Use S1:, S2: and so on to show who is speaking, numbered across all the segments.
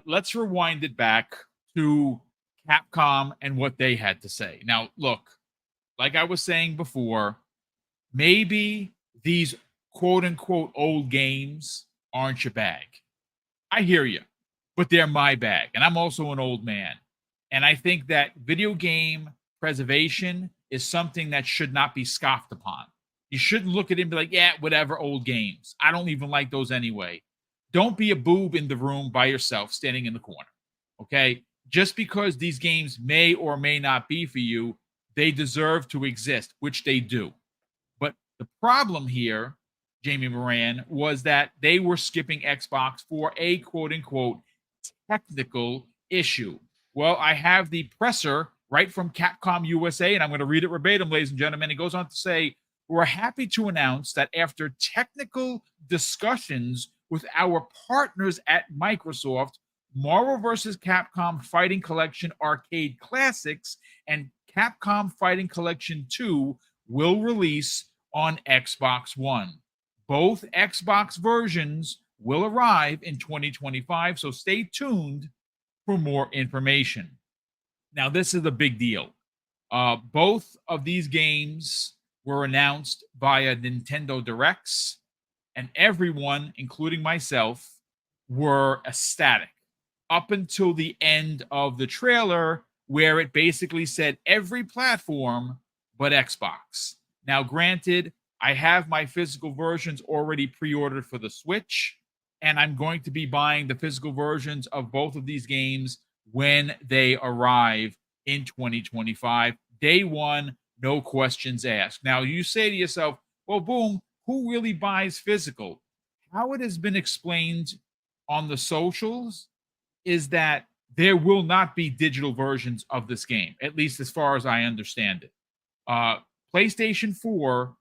S1: let's rewind it back to Capcom and what they had to say. Now, look, like I was saying before, maybe these quote unquote old games aren't your bag. I hear you, but they're my bag. And I'm also an old man. And I think that video game preservation is something that should not be scoffed upon. You shouldn't look at it and be like, yeah, whatever, old games. I don't even like those anyway. Don't be a boob in the room by yourself, standing in the corner. Okay? Just because these games may or may not be for you, they deserve to exist, which they do. But the problem here, Jamie Moran, was that they were skipping Xbox for a quote unquote technical issue. Well, I have the presser right from Capcom USA, and I'm going to read it verbatim, ladies and gentlemen. It goes on to say, we're happy to announce that after technical discussions with our partners at Microsoft, Marvel vs. Capcom Fighting Collection Arcade Classics and Capcom Fighting Collection 2 will release on Xbox One. Both Xbox versions will arrive in 2025, so stay tuned for more information. Now, this is a big deal. Both of these games were announced via Nintendo Directs, and everyone, including myself, were ecstatic up until the end of the trailer, where it basically said every platform but Xbox. Now, granted, I have my physical versions already pre-ordered for the Switch, and I'm going to be buying the physical versions of both of these games when they arrive in 2025. Day one, no questions asked. Now, you say to yourself, well, Boom, who really buys physical? How it has been explained on the socials is that there will not be digital versions of this game, at least as far as I understand it. PlayStation 4,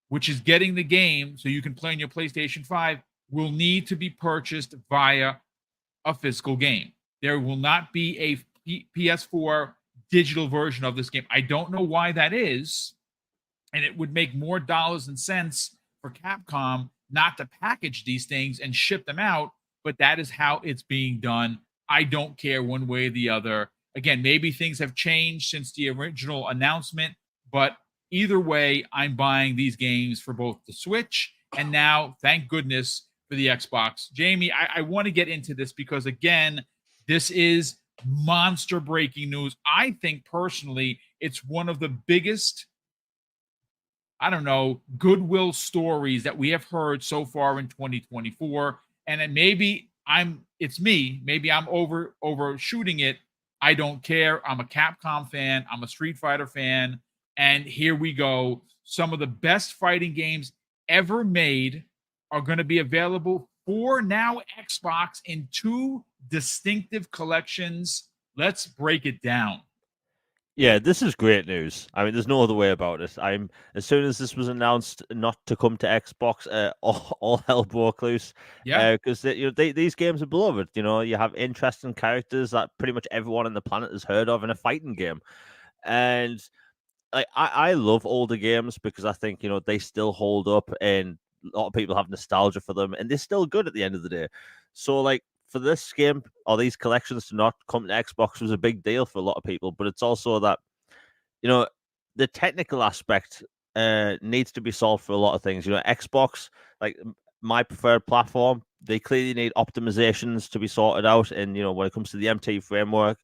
S1: which is getting the game so you can play on your PlayStation 5, will need to be purchased via a physical game. There will not be a PS4 digital version of this game. I don't know why that is, and it would make more dollars and cents for Capcom not to package these things and ship them out, but that is how it's being done. I don't care one way or the other. Again, maybe things have changed since the original announcement, but either way, I'm buying these games for both the Switch and now, thank goodness, for the Xbox. Jamie, I want to get into this because, again, this is monster breaking news. I think personally, it's one of the biggest, I don't know, goodwill stories that we have heard so far in 2024. And then maybe it's me, maybe I'm overshooting it. I don't care. I'm a Capcom fan, I'm a Street Fighter fan, and here we go. Some of the best fighting games ever made are going to be available for now Xbox in two distinctive collections. Let's break it down.
S2: Yeah, this is great news. I mean, there's no other way about it. I'm As soon as this was announced not to come to Xbox, all hell broke loose.
S1: Yeah.
S2: Because these games are beloved. You know, you have interesting characters that pretty much everyone on the planet has heard of in a fighting game, and like I love older games because I think they still hold up, and a lot of people have nostalgia for them, and they're still good at the end of the day. So like for this game or these collections to not come to Xbox was a big deal for a lot of people, but it's also that you know the technical aspect needs to be solved for a lot of things. Xbox, like my preferred platform, they clearly need optimizations to be sorted out, and when it comes to the MT framework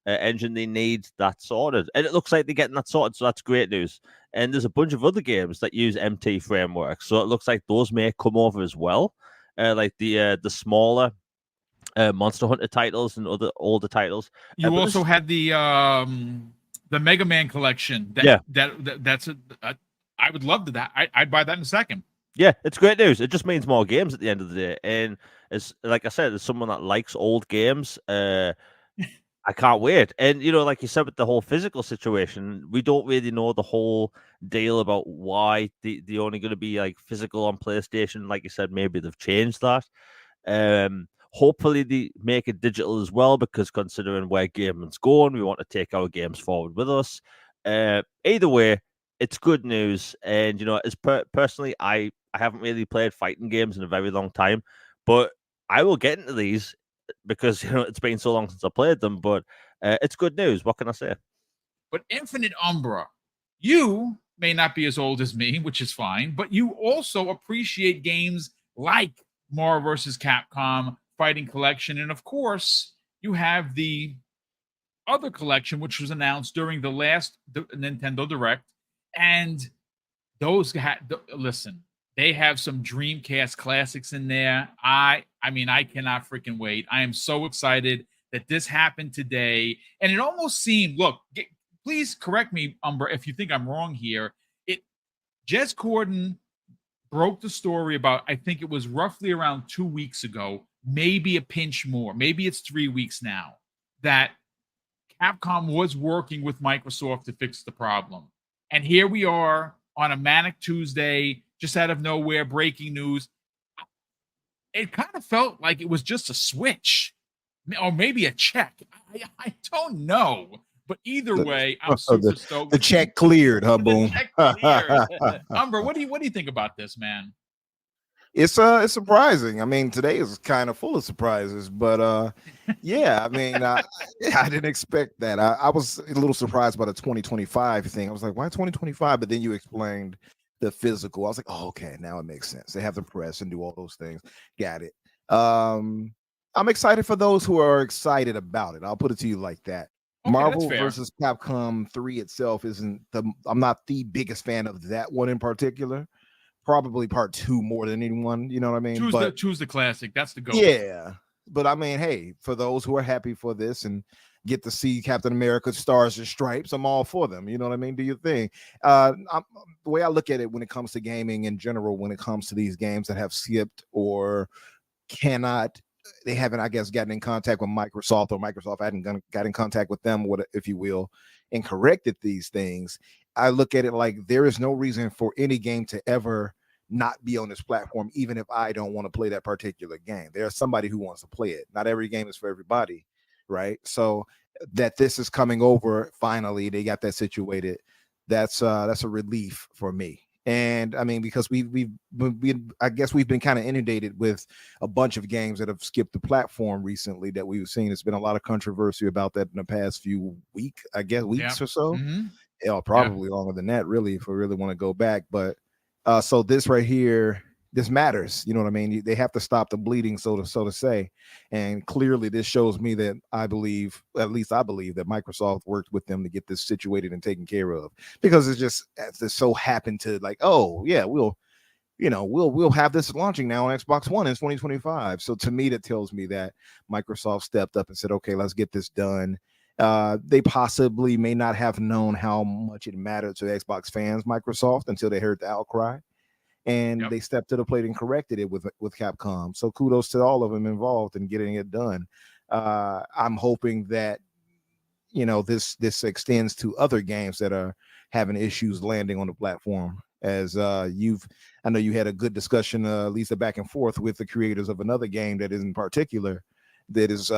S2: engine, they need that sorted, and it looks like they're getting that sorted, so that's great news. And there's a bunch of other games that use MT framework, so it looks like those may come over as well, like the smaller Monster Hunter titles and other older titles.
S1: You
S2: But
S1: also had the Mega Man collection.
S2: Yeah,
S1: That's I would love to that. I'd buy that in a second.
S2: yeah, it's great news. It just means more games at the end of the day. And as like I said, as someone that likes old games, I can't wait. And like you said, with the whole physical situation, we don't really know the whole deal about why they only going to be like physical on PlayStation. Like you said, maybe they've changed that. Hopefully they make it digital as well, because considering where gaming's going, we want to take our games forward with us. Either way, it's good news. And as personally, I haven't really played fighting games in a very long time, but I will get into these because it's been so long since I played them. But it's good news. What can I say?
S1: But Infinite Umbra, you may not be as old as me, which is fine, but you also appreciate games like Marvel vs. Capcom, Fighting Collection, and of course, you have the other collection, which was announced during the last Nintendo Direct. And those listen, they have some Dreamcast classics in there. I mean, I cannot freaking wait. I am so excited that this happened today. And it almost seemed, look, please correct me, Umbra, if you think I'm wrong here. Jez Corden broke the story about, I think it was roughly around 2 weeks ago, maybe a pinch more, maybe it's 3 weeks now, that Capcom was working with Microsoft to fix the problem. And here we are on a manic Tuesday, just out of nowhere, breaking news. It kind of felt like it was just a switch or maybe a check. I don't know. But either way, I'm super stoked.
S3: The check cleared, huh, Boom?
S1: Check cleared. Umber, what do you think about this, man?
S3: It's surprising. I mean, today is kind of full of surprises, but yeah, I mean, I didn't expect that. I was a little surprised by the 2025 thing. I was like, why 2025? But then you explained the physical. I was like, oh, okay, now it makes sense. They have the press and do all those things. Got it. I'm excited for those who are excited about it. I'll put it to you like that.
S1: Okay,
S3: Marvel versus Capcom 3 itself I'm not the biggest fan of that one in particular. Probably part 2 more than anyone, you know what I mean?
S1: Choose the classic. That's the goal.
S3: Yeah. But I mean, hey, for those who are happy for this and get to see Captain America Stars and Stripes, I'm all for them. You know what I mean? Do your thing. The way I look at it when it comes to gaming in general, when it comes to these games that have skipped or they haven't, I guess, gotten in contact with Microsoft, or Microsoft hadn't got in contact with them, if you will, and corrected these things. I look at it like there is no reason for any game to ever not be on this platform, even if I don't want to play that particular game. There's somebody who wants to play it. Not every game is for everybody, right? So that this is coming over, finally, they got that situated. That's a relief for me. And I mean, because I guess we've been kind of inundated with a bunch of games that have skipped the platform recently that we've seen. There's been a lot of controversy about that in the past few weeks or so.
S1: Mm-hmm.
S3: Yeah, probably longer than that, really, if we really want to go back. But so this right here, this matters. You know what I mean? They have to stop the bleeding, so to say. And clearly, this shows me that I believe that Microsoft worked with them to get this situated and taken care of. Because it's so happened to like, oh yeah, we'll have this launching now on Xbox One in 2025. So to me, that tells me that Microsoft stepped up and said, okay, let's get this done. They possibly may not have known how much it mattered to Xbox fans, Microsoft, until they heard the outcry, and they stepped to the plate and corrected it with Capcom. So kudos to all of them involved in getting it done. I'm hoping that this extends to other games that are having issues landing on the platform. As I know you had a good discussion, Lisa, back and forth with the creators of another game that is in particular that is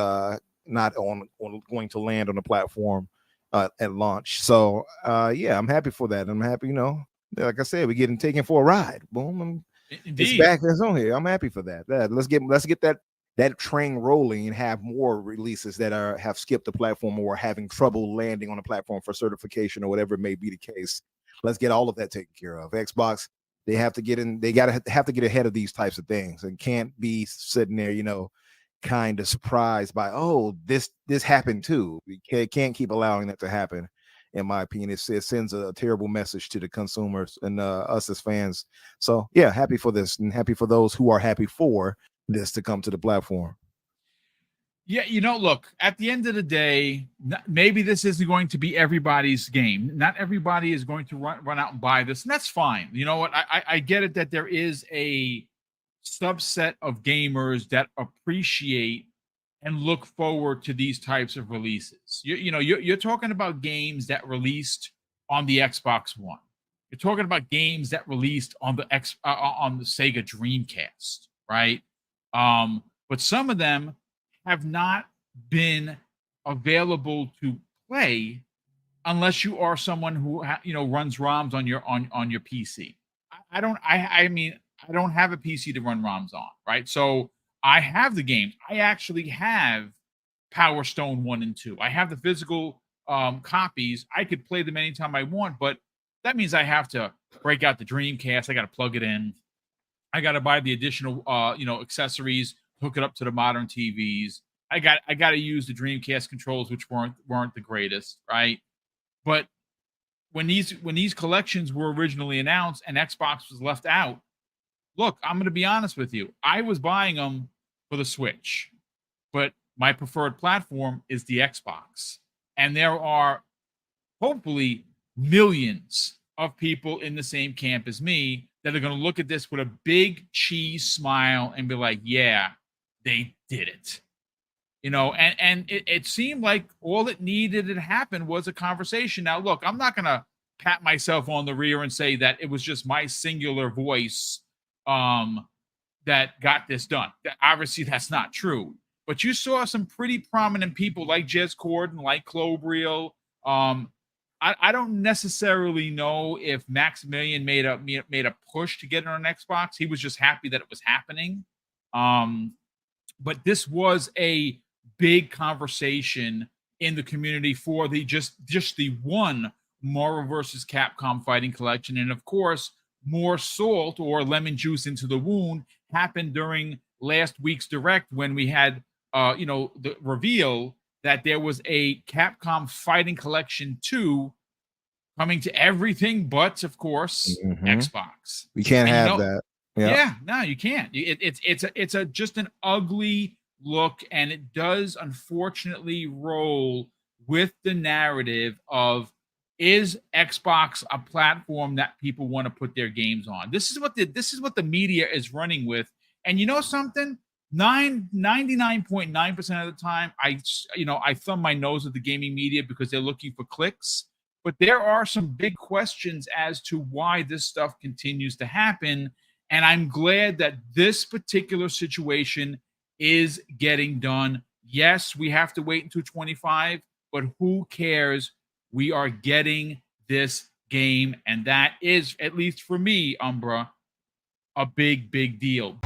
S3: not going to land on the platform at launch. So yeah, I'm happy for that. I'm happy, like I said, we're getting taken for a ride. Boom. It's back. It's on here. I'm happy for that. Let's get that train rolling and have more releases that have skipped the platform or having trouble landing on the platform for certification or whatever it may be the case. Let's get all of that taken care of. Xbox, they have to get in. They have to get ahead of these types of things and can't be sitting there, kind of surprised by, oh, this happened too. We can't keep allowing that to happen. In my opinion, it sends a terrible message to the consumers and us as fans. So yeah, happy for this and happy for those who are happy for this to come to the platform.
S1: Yeah, look, at the end of the day, maybe this isn't going to be everybody's game. Not everybody is going to run out and buy this, and that's fine. You know what? I get it that there is a subset of gamers that appreciate and look forward to these types of releases. You're talking about games that released on the Xbox One. You're talking about games that released on the on the Sega Dreamcast, right? But some of them have not been available to play unless you are someone who runs ROMs on your PC. I don't have a PC to run ROMs on, right? So I have the games. I actually have Power Stone 1 and 2. I have the physical copies. I could play them anytime I want, but that means I have to break out the Dreamcast. I got to plug it in. I got to buy the additional accessories, hook it up to the modern TVs. I got to use the Dreamcast controls, which weren't the greatest, right? But when these collections were originally announced and Xbox was left out, look, I'm going to be honest with you. I was buying them for the Switch, but my preferred platform is the Xbox. And there are hopefully millions of people in the same camp as me that are going to look at this with a big cheese smile and be like, yeah, they did it. And it seemed like all it needed to happen was a conversation. Now, look, I'm not going to pat myself on the rear and say that it was just my singular voice that got this done. Obviously, that's not true. But you saw some pretty prominent people like Jez Corden, like Clobriel. I don't necessarily know if Maximilian made a push to get it on Xbox. He was just happy that it was happening. But this was a big conversation in the community for the just the one Marvel versus Capcom fighting collection. And of course, more salt or lemon juice into the wound happened during last week's direct when we had the reveal that there was a Capcom Fighting Collection 2 coming to everything but, of course, Xbox.
S3: We can't have that.
S1: Yeah, no, you can't. It's just an ugly look, and it does unfortunately roll with the narrative of, is Xbox a platform that people want to put their games on? This is what the media is running with. And you know something? 99.9% of the time, I thumb my nose at the gaming media because they're looking for clicks. But there are some big questions as to why this stuff continues to happen. And I'm glad that this particular situation is getting done. Yes, we have to wait until 25, but who cares? We are getting this game. And that is, at least for me, Umbra, a big, big deal.